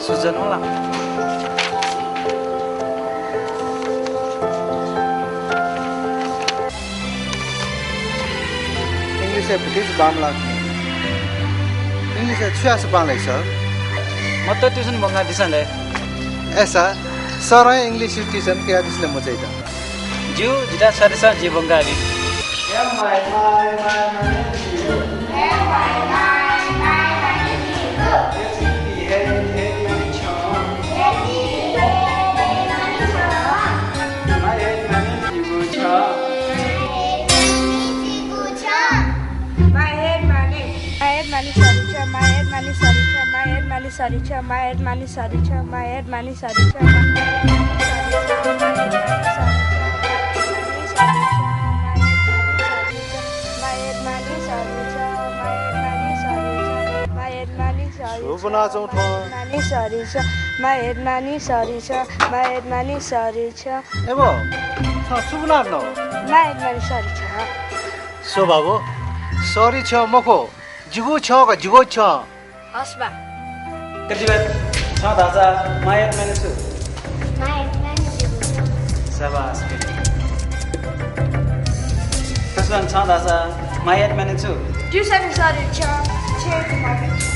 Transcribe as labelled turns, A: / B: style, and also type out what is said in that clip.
A: सुजन होला
B: English है British बामला English है छुआ से बांग लाइक सर
A: म त ट्युसन बंगा दिसन ले
B: ऐसा सर है इंग्लिश ट्यूशन के आदिस ले मुझे इधर
A: जिउ जिता सरिसा जी बंगा रि
B: सुबना चौथा
C: Mani sorry cha, my head mani sorry cha, my head mani sorry cha,
B: एबो सुबना न
C: my head mani sorry cha.
B: So बाबु सरी छ मको जिगु छ का जिगु छ
C: Hosba.
A: कति बेर छ दाजा माया मैंने छु
C: My head mani sorry cha.
A: शाबाश कसवन छ दाजा माया मैंने छु
C: Do something sorry cha. Check the market.